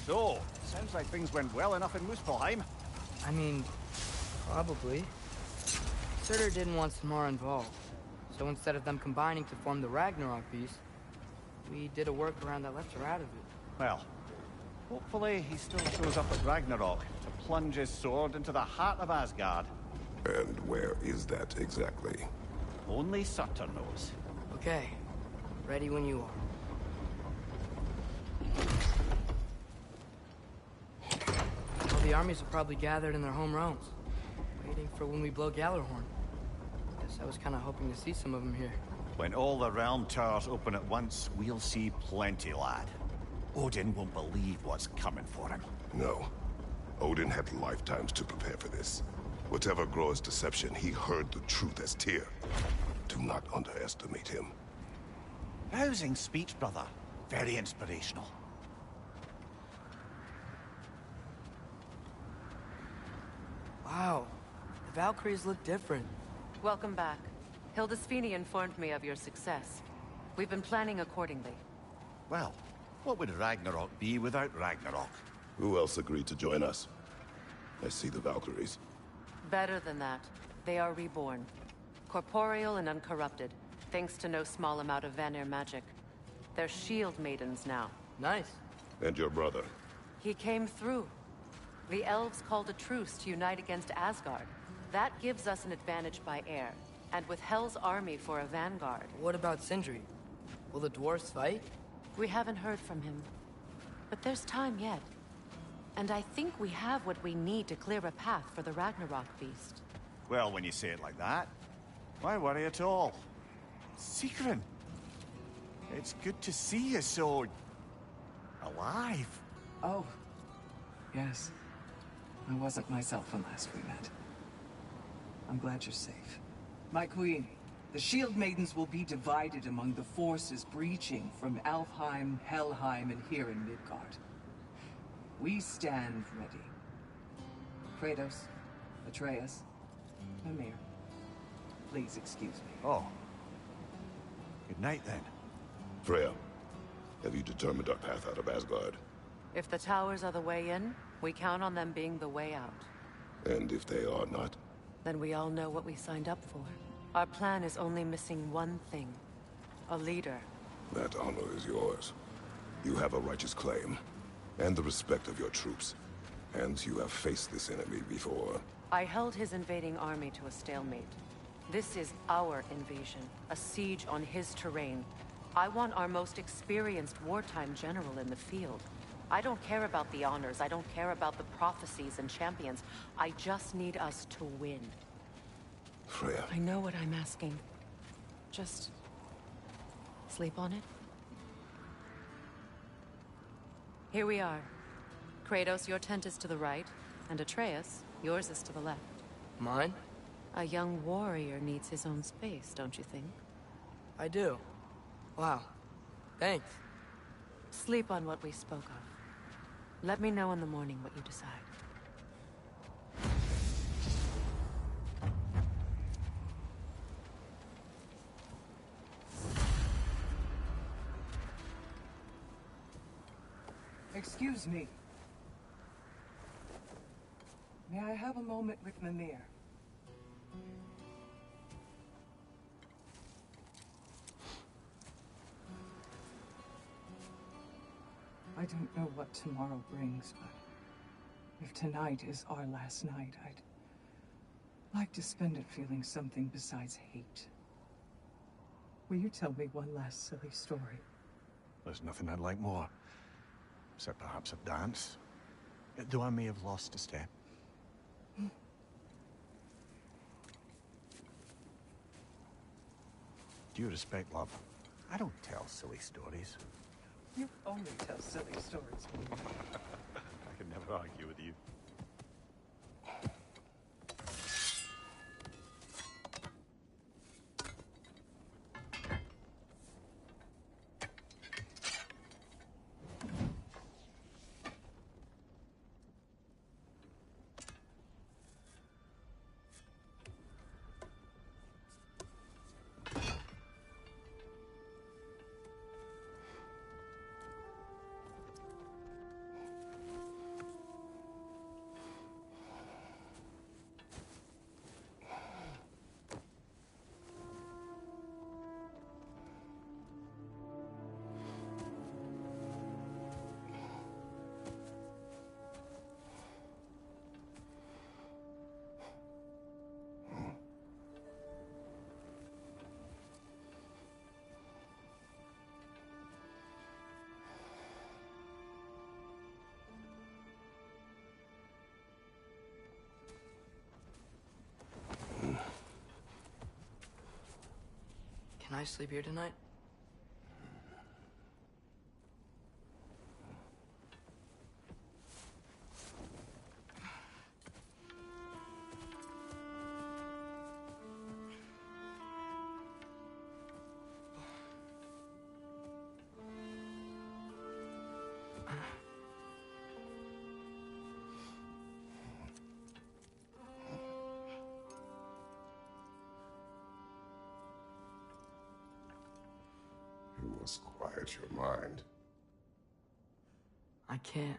So, sounds like things went well enough in Muspelheim. I mean, probably. Surtur didn't want Samara involved, so instead of them combining to form the Ragnarok beast, we did a workaround that left her out of it. Well, hopefully he still shows up at Ragnarok to plunge his sword into the heart of Asgard. And where is that exactly? Only Surtur knows. Okay, ready when you are. All the armies are probably gathered in their home realms, waiting for when we blow Gjallarhorn. Guess I was kind of hoping to see some of them here. When all the realm towers open at once, we'll see plenty, lad. Odin won't believe what's coming for him. No. Odin had lifetimes to prepare for this. Whatever Groa's deception, he heard the truth as Tyr. Do not underestimate him. Rousing speech, brother. Very inspirational. Wow, the Valkyries look different. Welcome back. Hildisvini informed me of your success. We've been planning accordingly. Well, what would Ragnarok be without Ragnarok? Who else agreed to join us? I see the Valkyries. Better than that. They are reborn. Corporeal and uncorrupted, thanks to no small amount of Vanir magic. They're shield maidens now. Nice. And your brother? He came through. The elves called a truce to unite against Asgard. That gives us an advantage by air, and with Hel's army for a vanguard. What about Sindri? Will the dwarves fight? We haven't heard from him. But there's time yet. And I think we have what we need to clear a path for the Ragnarok beast. Well, when you say it like that, why worry at all? Sigrun! It's good to see you so... alive. Oh. Yes. I wasn't myself when last we met. I'm glad you're safe. My queen, the Shield Maidens will be divided among the forces breaching from Alfheim, Helheim, and here in Midgard. We stand ready. Kratos, Atreus, Mimir, please excuse me. Oh. Good night, then. Freya, have you determined our path out of Asgard? If the towers are the way in, we count on them being the way out. And if they are not? Then we all know what we signed up for. Our plan is only missing one thing. A leader. That honor is yours. You have a righteous claim, and the respect of your troops. And you have faced this enemy before. I held his invading army to a stalemate. This is our invasion, a siege on his terrain. I want our most experienced wartime general in the field. I don't care about the honors, I don't care about the prophecies and champions. I just need us to win. Freya. I know what I'm asking. Just... sleep on it? Here we are. Kratos, your tent is to the right, and Atreus, yours is to the left. Mine? A young warrior needs his own space, don't you think? I do. Wow. Thanks. Sleep on what we spoke of. Let me know in the morning what you decide. Excuse me. May I have a moment with Mimir? I don't know what tomorrow brings, but if tonight is our last night, I'd like to spend it feeling something besides hate. Will you tell me one last silly story? There's nothing I'd like more. Except perhaps a dance. Though I may have lost a step. Due respect, love, I don't tell silly stories. You only tell silly stories. I can never argue with you. I sleep here tonight? You must quiet your mind. I can't.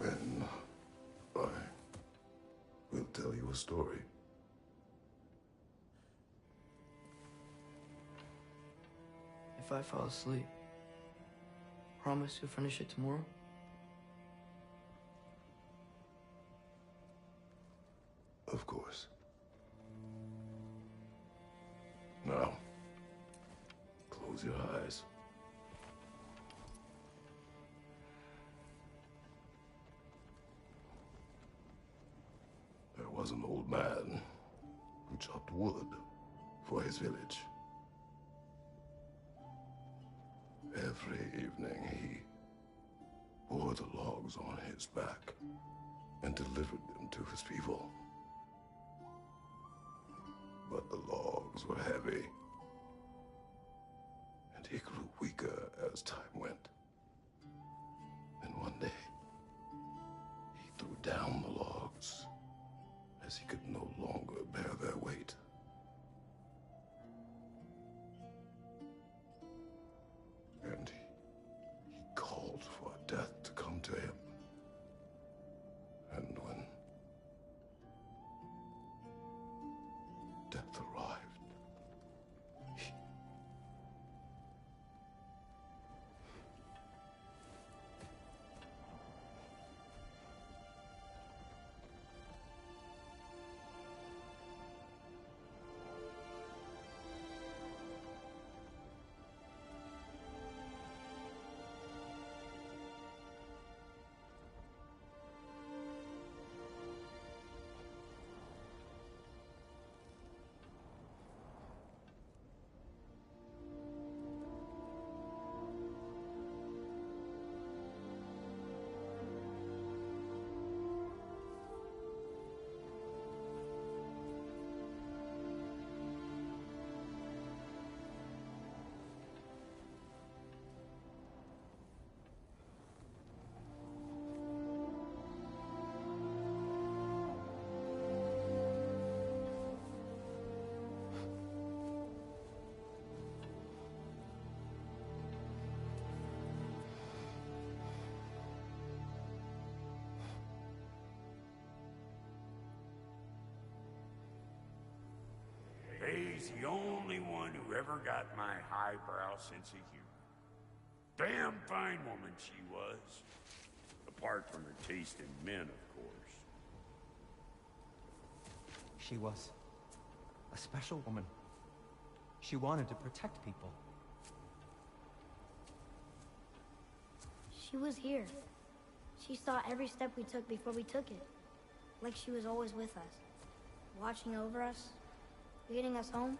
Then I will tell you a story. If I fall asleep, promise you'll finish it tomorrow? Of course. Now, close your eyes. There was an old man who chopped wood for his village. Every evening he bore the logs on his back and delivered them to his people. But the logs were heavy, and he grew weaker as time went. And one day, he threw down the logs as he could no longer bear their weight. And he called for death to come to him. And when death arrived, He's the only one who ever got my highbrow sense of humor. Damn fine woman she was. Apart from her taste in men, of course. She was a special woman. She wanted to protect people. She was here. She saw every step we took before we took it. Like she was always with us. Watching over us. Leading us home.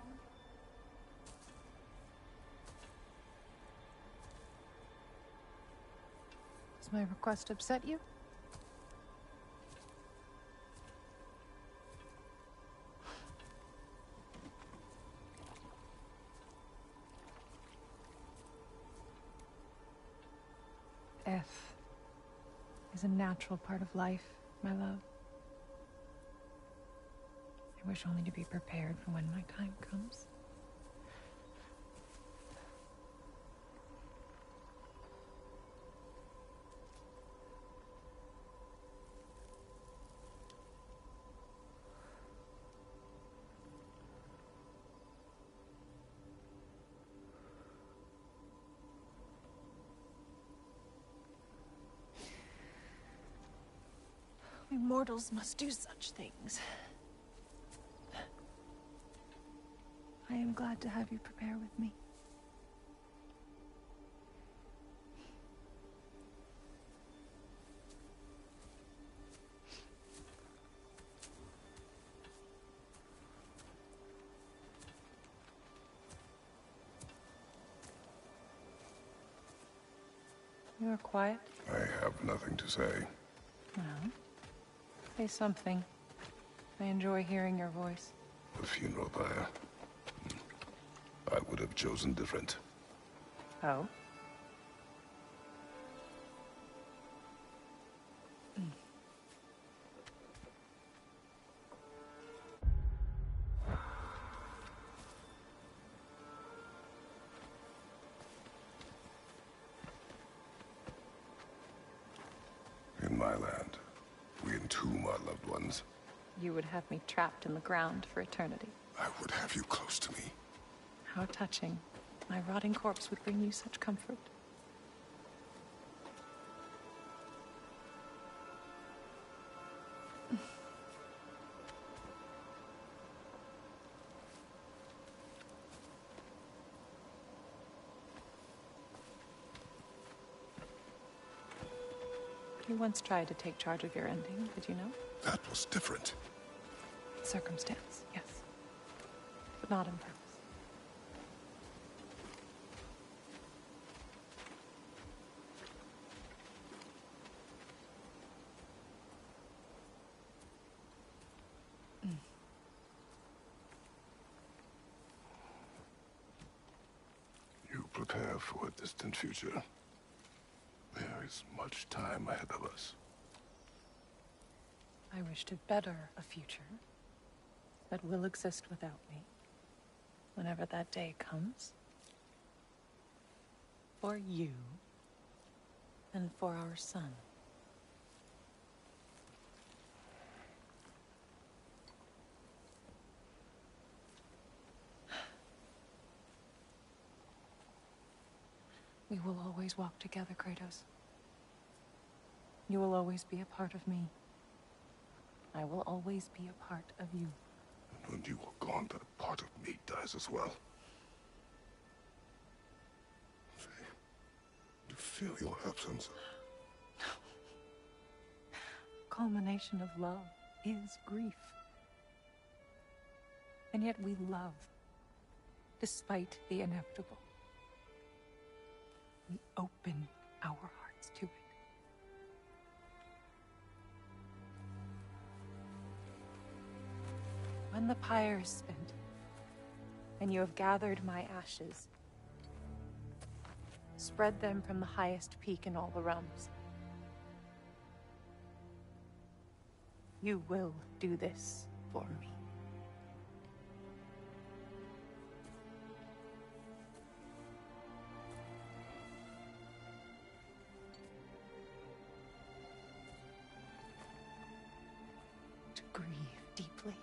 Does my request upset you? Death is a natural part of life, my love. I wish only to be prepared for when my time comes. We mortals must do such things. I am glad to have you prepare with me. You're quiet. I have nothing to say. Well, say something. I enjoy hearing your voice. The funeral pyre. I would have chosen different. Oh? In my land, we entomb our loved ones. You would have me trapped in the ground for eternity. I would have you close to me. How touching. My rotting corpse would bring you such comfort. You once tried to take charge of your ending, did you know? That was different. Circumstance, yes. But not on purpose. You prepare for a distant future. There is much time ahead of us. I wish to better a future that will exist without me, whenever that day comes. For you, and for our son. We will always walk together, Kratos. You will always be a part of me. I will always be a part of you. And when you are gone, that part of me dies as well. To feel your absence. Culmination of love is grief. And yet we love, despite the inevitable. We open our hearts to it. When the pyre is spent, and you have gathered my ashes, spread them from the highest peak in all the realms. You will do this for me. To grieve deeply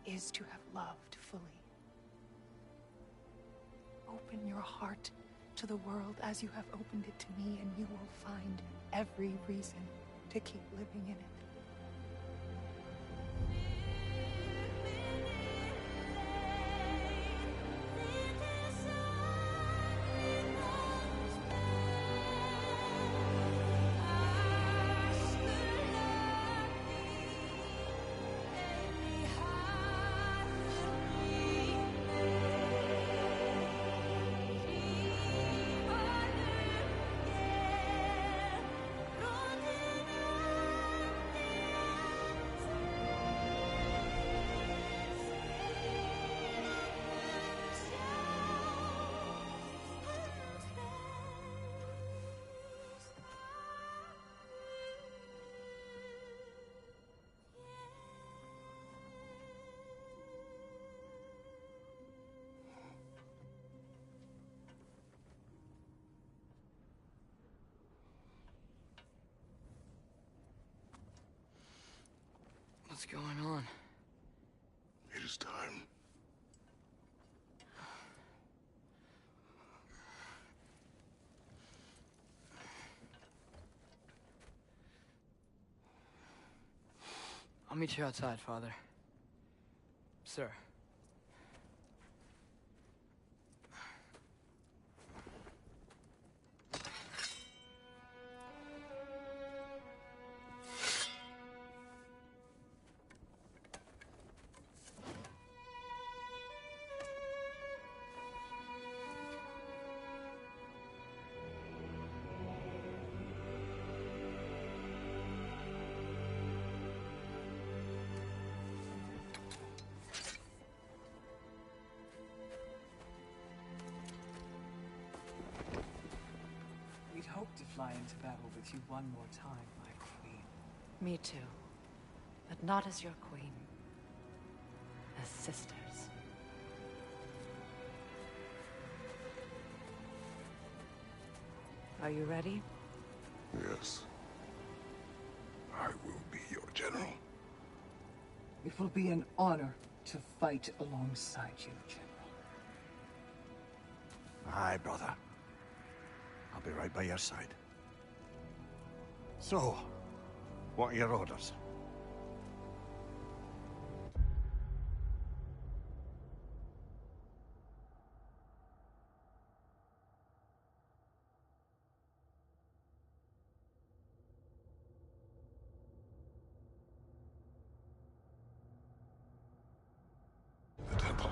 is to have loved fully. Open your heart to the world as you have opened it to me, and you will find every reason to keep living in it. What's going on? It is time. I'll meet you outside, Father. Sir. fly into battle with you one more time, my queen. Me too. But not as your queen. As sisters. Are you ready? Yes. I will be your general. It will be an honor to fight alongside you, General. Aye, brother. I'll be right by your side. So, what are your orders? The temple.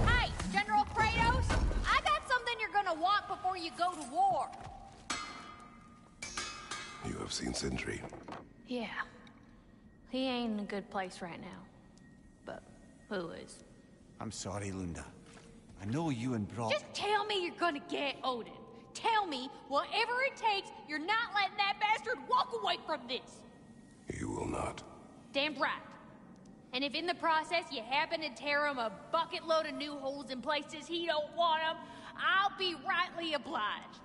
Hey, General Kratos! I got something you're gonna want before you go to war. You have seen Sindri. Yeah. He ain't in a good place right now. But who is? I'm sorry, Lunda. I know you and Brock... Just tell me you're gonna get Odin. Tell me, whatever it takes, you're not letting that bastard walk away from this. You will not. Damn right. And if in the process you happen to tear him a bucket load of new holes in places he don't want them, I'll be rightly obliged.